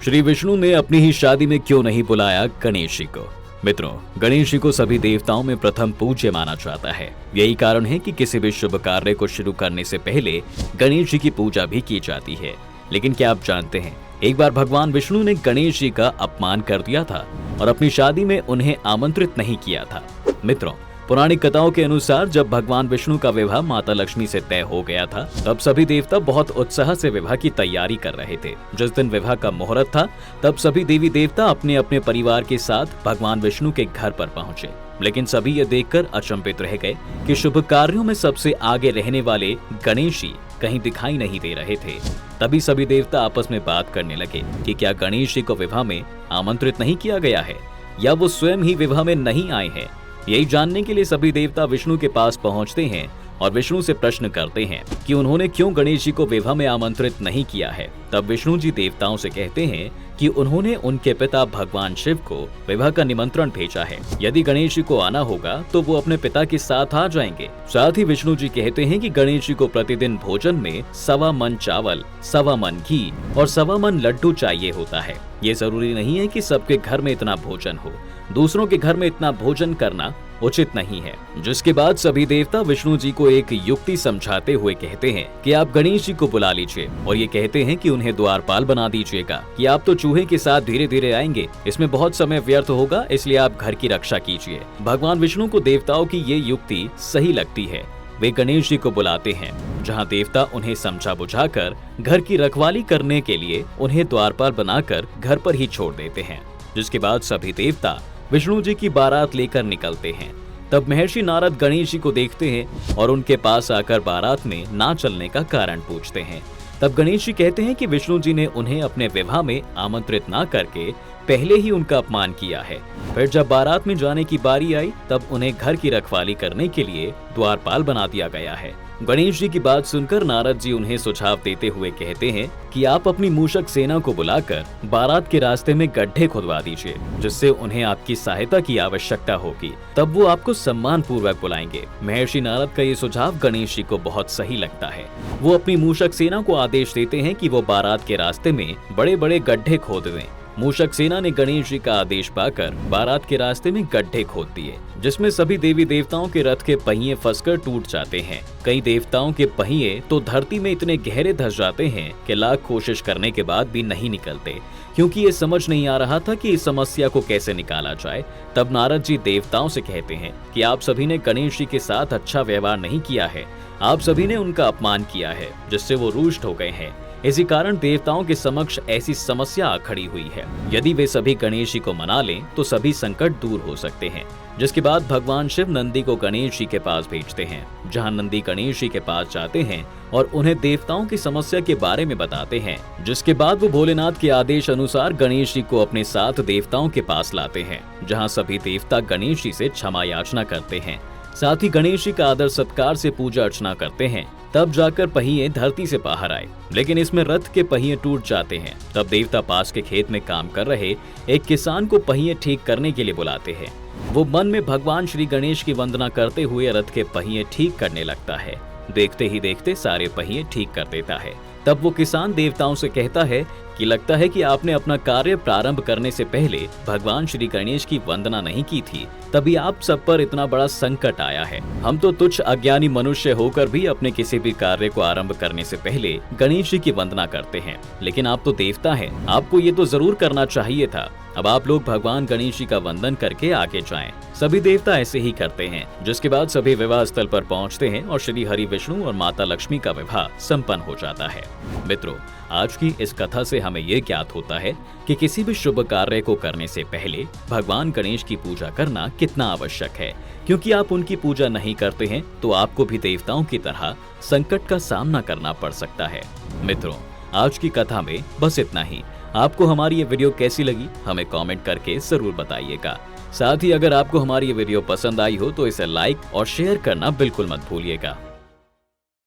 श्री विष्णु ने अपनी ही शादी में क्यों नहीं बुलाया गणेश जी को। मित्रों, गणेश जी को सभी देवताओं में प्रथम पूज्य माना जाता है। यही कारण है कि किसी भी शुभ कार्य को शुरू करने से पहले गणेश जी की पूजा भी की जाती है। लेकिन क्या आप जानते हैं, एक बार भगवान विष्णु ने गणेश जी का अपमान कर दिया था और अपनी शादी में उन्हें आमंत्रित नहीं किया था। मित्रों, पुरानी कथाओं के अनुसार जब भगवान विष्णु का विवाह माता लक्ष्मी से तय हो गया था, तब सभी देवता बहुत उत्साह से विवाह की तैयारी कर रहे थे। जिस दिन विवाह का मुहूर्त था, तब सभी देवी देवता अपने अपने परिवार के साथ भगवान विष्णु के घर पर पहुंचे। लेकिन सभी ये देखकर अचंभित रह गए कि शुभ कार्यों में सबसे आगे रहने वाले गणेश जी कहीं दिखाई नहीं दे रहे थे। तभी सभी देवता आपस में बात करने लगे कि क्या गणेश जी को विवाह में आमंत्रित नहीं किया गया है या वो स्वयं ही विवाह में नहीं आए हैं। यही जानने के लिए सभी देवता विष्णु के पास पहुंचते हैं और विष्णु से प्रश्न करते हैं कि उन्होंने क्यों गणेश जी को विवाह में आमंत्रित नहीं किया है। तब विष्णु जी देवताओं से कहते हैं कि उन्होंने उनके पिता भगवान शिव को विवाह का निमंत्रण भेजा है। यदि गणेश जी को आना होगा तो वो अपने पिता के साथ आ जाएंगे। साथ ही विष्णु जी कहते हैं कि गणेश जी को प्रतिदिन भोजन में 1.25 मन चावल, 1.25 मन घी और 1.25 मन लड्डू चाहिए होता है। ये जरूरी नहीं है कि सबके घर में इतना भोजन हो। दूसरों के घर में इतना भोजन करना उचित नहीं है। जिसके बाद सभी देवता विष्णु जी को एक युक्ति समझाते हुए कहते हैं कि आप गणेश जी को बुला लीजिए और ये कहते हैं कि उन्हें द्वारपाल बना दीजिएगा कि आप तो चूहे के साथ धीरे धीरे आएंगे, इसमें बहुत समय व्यर्थ होगा, इसलिए आप घर की रक्षा कीजिए। भगवान विष्णु को देवताओं की ये युक्ति सही लगती है। वे गणेश जी को बुलाते हैं, जहां देवता उन्हें समझा बुझाकर घर की रखवाली करने के लिए उन्हें द्वारपाल बनाकर घर पर ही छोड़ देते हैं। जिसके बाद सभी देवता विष्णु जी की बारात लेकर निकलते हैं। तब महर्षि नारद गणेश जी को देखते हैं और उनके पास आकर बारात में ना चलने का कारण पूछते हैं। तब गणेश जी कहते हैं कि विष्णु जी ने उन्हें अपने विवाह में आमंत्रित ना करके पहले ही उनका अपमान किया है। फिर जब बारात में जाने की बारी आई, तब उन्हें घर की रखवाली करने के लिए द्वारपाल बना दिया गया है। गणेश जी की बात सुनकर नारद जी उन्हें सुझाव देते हुए कहते हैं कि आप अपनी मूषक सेना को बुलाकर बारात के रास्ते में गड्ढे खुदवा दीजिए, जिससे उन्हें आपकी सहायता की आवश्यकता होगी। तब वो आपको सम्मान पूर्वक बुलाएंगे। महर्षि नारद का ये सुझाव गणेश जी को बहुत सही लगता है। वो अपनी मूषक सेना को आदेश देते हैं कि वो बारात के रास्ते में बड़े बड़े गड्ढे खोद दें। मूषक सेना ने गणेश जी का आदेश पाकर बारात के रास्ते में गड्ढे खोद दिए, जिसमें सभी देवी देवताओं के रथ के पहिए फंसकर टूट जाते हैं। कई देवताओं के पहिए तो धरती में इतने गहरे धंस जाते हैं कि लाख कोशिश करने के बाद भी नहीं निकलते, क्योंकि ये समझ नहीं आ रहा था कि इस समस्या को कैसे निकाला जाए। तब नारद जी देवताओं से कहते हैं कि आप सभी ने गणेश जी के साथ अच्छा व्यवहार नहीं किया है, आप सभी ने उनका अपमान किया है, जिससे वो रुष्ट हो गए हैं। इसी कारण देवताओं के समक्ष ऐसी समस्या आ खड़ी हुई है। यदि वे सभी गणेश जी को मना लें तो सभी संकट दूर हो सकते हैं। जिसके बाद भगवान शिव नंदी को गणेश जी के पास भेजते हैं, जहां नंदी गणेश जी के पास जाते हैं और उन्हें देवताओं की समस्या के बारे में बताते हैं। जिसके बाद वो भोलेनाथ के आदेश अनुसार गणेश जी को अपने साथ देवताओं के पास लाते हैं, जहाँ सभी देवता गणेश जी से क्षमा याचना करते हैं। साथ ही गणेश जी का आदर सत्कार से पूजा अर्चना करते हैं। तब जाकर पहिए धरती से बाहर आए, लेकिन इसमें रथ के पहिए टूट जाते हैं। तब देवता पास के खेत में काम कर रहे एक किसान को पहिए ठीक करने के लिए बुलाते हैं। वो मन में भगवान श्री गणेश की वंदना करते हुए रथ के पहिए ठीक करने लगता है। देखते ही देखते सारे पहिए ठीक कर देता है। तब वो किसान देवताओं से कहता है कि लगता है कि आपने अपना कार्य प्रारंभ करने से पहले भगवान श्री गणेश की वंदना नहीं की थी, तभी आप सब पर इतना बड़ा संकट आया है। हम तो तुच्छ अज्ञानी मनुष्य होकर भी अपने किसी भी कार्य को आरंभ करने से पहले गणेश जी की वंदना करते हैं, लेकिन आप तो देवता हैं, आपको ये तो जरूर करना चाहिए था। अब आप लोग भगवान गणेश जी का वंदन करके आगे जाएं। सभी देवता ऐसे ही करते हैं। जिसके बाद सभी विवाह स्थल पर पहुंचते हैं और श्री हरि विष्णु और माता लक्ष्मी का विवाह संपन्न हो जाता है। मित्रों, आज की इस कथा से हमें ये ज्ञात होता है कि किसी भी शुभ कार्य को करने से पहले भगवान गणेश की पूजा करना कितना आवश्यक है, क्योंकि आप उनकी पूजा नहीं करते हैं तो आपको भी देवताओं की तरह संकट का सामना करना पड़ सकता है। मित्रों, आज की कथा में बस इतना ही। आपको हमारी ये वीडियो कैसी लगी हमें कमेंट करके जरूर बताइएगा। साथ ही अगर आपको हमारी ये वीडियो पसंद आई हो तो इसे लाइक और शेयर करना बिल्कुल मत भूलिएगा।